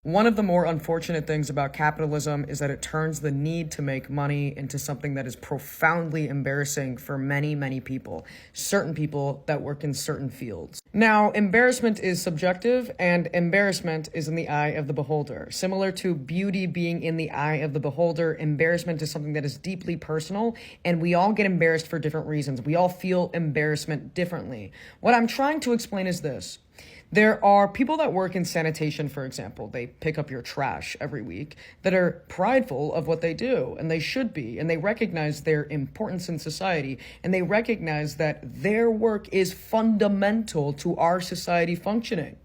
One of the more unfortunate things about capitalism is that it turns the need to make money into something that is profoundly embarrassing for many, many people, certain people that work in certain fields. Now, embarrassment is subjective, and embarrassment is in the eye of the beholder. Similar to beauty being in the eye of the beholder, embarrassment is something that is deeply personal, and we all get embarrassed for different reasons. We all feel embarrassment differently. What I'm trying to explain is this. There are people that work in sanitation, for example. They pick up your trash every week that are prideful of what they do, and they should be, and they recognize their importance in society, and they recognize that their work is fundamental to our society functioning.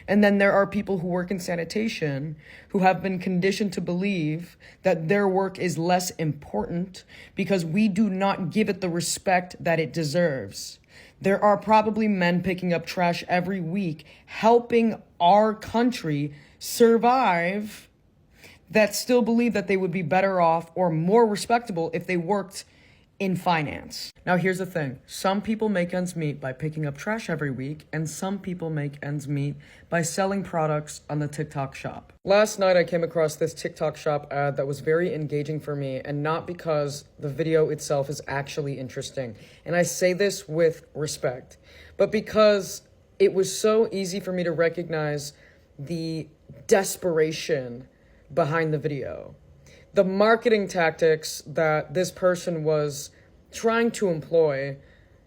And then there are people who work in sanitation who have been conditioned to believe that their work is less important because we do not give it the respect that it deserves. There are probably men picking up trash every week, helping our country survive, that still believe that they would be better off or more respectable if they worked in finance. Now, here's the thing. Some people make ends meet by picking up trash every week, and some people make ends meet by selling products on the TikTok shop. Last night, I came across this TikTok shop ad that was very engaging for me, and not because the video itself is actually interesting. And I say this with respect, but because it was so easy for me to recognize the desperation behind the video. The marketing tactics that this person was trying to employ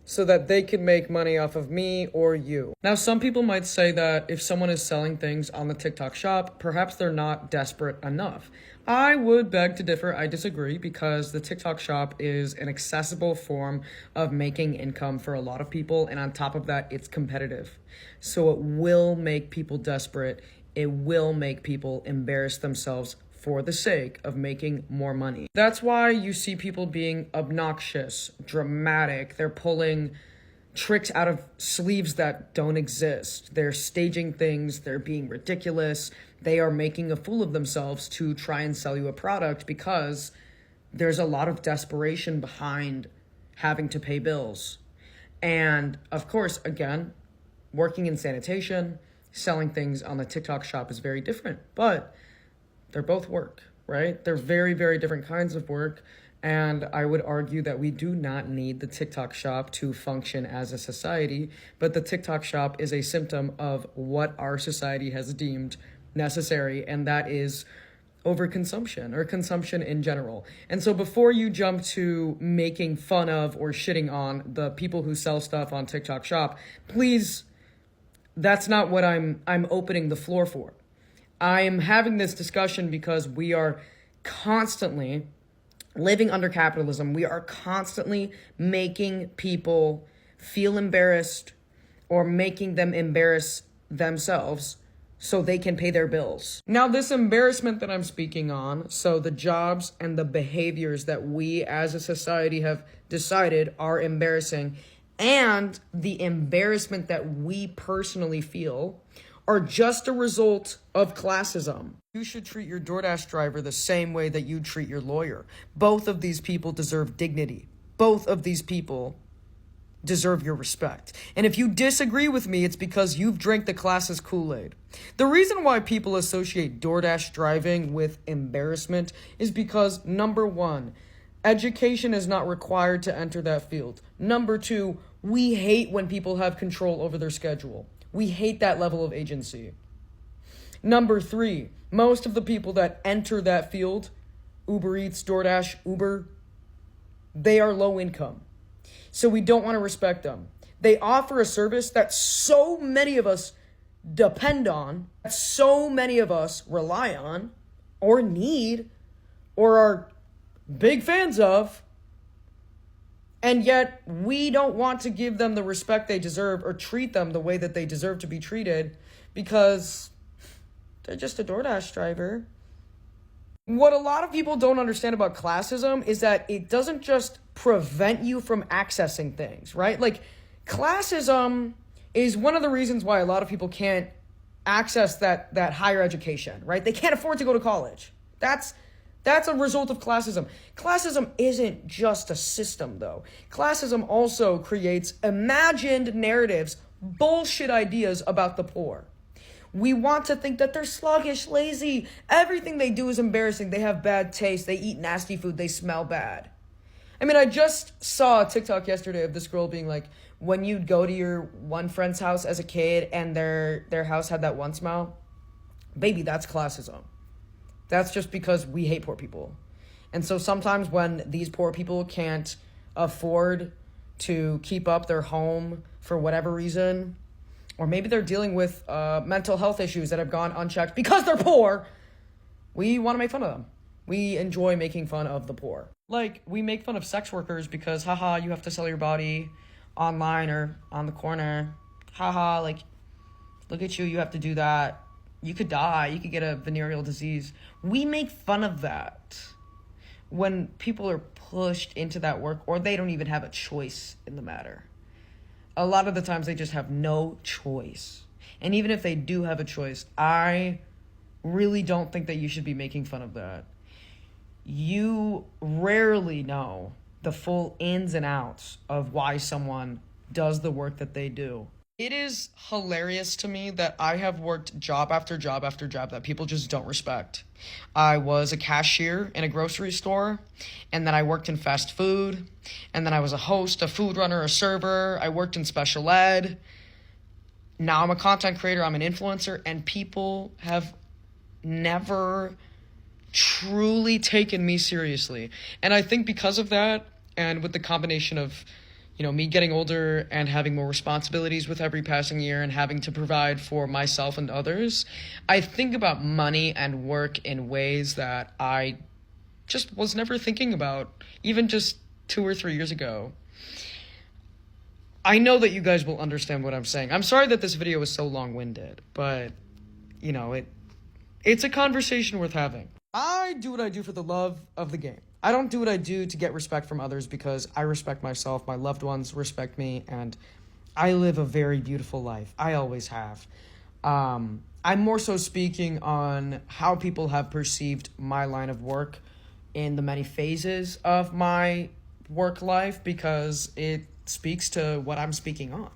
so that they could make money off of me or you. Now, some people might say that if someone is selling things on the TikTok shop, perhaps they're not desperate enough. I would beg to differ. I disagree, because the TikTok shop is an accessible form of making income for a lot of people. And on top of that, it's competitive. So it will make people desperate. It will make people embarrass themselves for the sake of making more money. That's why you see people being obnoxious, dramatic. They're pulling tricks out of sleeves that don't exist. They're staging things. They're being ridiculous. They are making a fool of themselves to try and sell you a product because there's a lot of desperation behind having to pay bills. And of course, again, working in sanitation, selling things on the TikTok shop is very different, but they're both work, right? They're very, very different kinds of work. And I would argue that we do not need the TikTok shop to function as a society, but the TikTok shop is a symptom of what our society has deemed necessary, and that is overconsumption or consumption in general. And so before you jump to making fun of or shitting on the people who sell stuff on TikTok shop, please, that's not what I'm opening the floor for. I am having this discussion because we are constantly living under capitalism. We are constantly making people feel embarrassed or making them embarrass themselves so they can pay their bills. Now, this embarrassment that I'm speaking on, so the jobs and the behaviors that we as a society have decided are embarrassing, and the embarrassment that we personally feel, are just a result of classism. You should treat your DoorDash driver the same way that you treat your lawyer. Both of these people deserve dignity. Both of these people deserve your respect. And if you disagree with me, it's because you've drank the class's Kool-Aid. The reason why people associate DoorDash driving with embarrassment is because, number one, education is not required to enter that field. Number two, we hate when people have control over their schedule. We hate that level of agency. Number three, most of the people that enter that field, Uber Eats, DoorDash, Uber, they are low income. So we don't want to respect them. They offer a service that so many of us depend on, that so many of us rely on, or need, or are big fans of, and yet we don't want to give them the respect they deserve or treat them the way that they deserve to be treated because they're just a DoorDash driver. What a lot of people don't understand about classism is that it doesn't just prevent you from accessing things, right? Like, classism is one of the reasons why a lot of people can't access that higher education, right? They can't afford to go to college. That's a result of classism. Classism isn't just a system, though. Classism also creates imagined narratives, bullshit ideas about the poor. We want to think that they're sluggish, lazy. Everything they do is embarrassing. They have bad taste. They eat nasty food. They smell bad. I mean, I just saw a TikTok yesterday of this girl being like, when you'd go to your one friend's house as a kid and their house had that one smell, baby, that's classism. That's just because we hate poor people. And so sometimes when these poor people can't afford to keep up their home for whatever reason, or maybe they're dealing with mental health issues that have gone unchecked because they're poor, we want to make fun of them. We enjoy making fun of the poor. Like, we make fun of sex workers because, haha, you have to sell your body online or on the corner. Haha, like, look at you, you have to do that. You could die, you could get a venereal disease. We make fun of that when people are pushed into that work or they don't even have a choice in the matter. A lot of the times they just have no choice. And even if they do have a choice, I really don't think that you should be making fun of that. You rarely know the full ins and outs of why someone does the work that they do. It is hilarious to me that I have worked job after job after job that people just don't respect. I was a cashier in a grocery store, and then I worked in fast food, and then I was a host, a food runner, a server. I worked in special ed. Now I'm a content creator, I'm an influencer, and people have never truly taken me seriously. And I think because of that, and with the combination of, me getting older and having more responsibilities with every passing year and having to provide for myself and others, I think about money and work in ways that I just was never thinking about, even just 2 or 3 years ago. I know that you guys will understand what I'm saying. I'm sorry that this video is so long-winded, but, it's a conversation worth having. I do what I do for the love of the game. I don't do what I do to get respect from others because I respect myself, my loved ones respect me, and I live a very beautiful life. I always have. I'm more so speaking on how people have perceived my line of work in the many phases of my work life because it speaks to what I'm speaking on.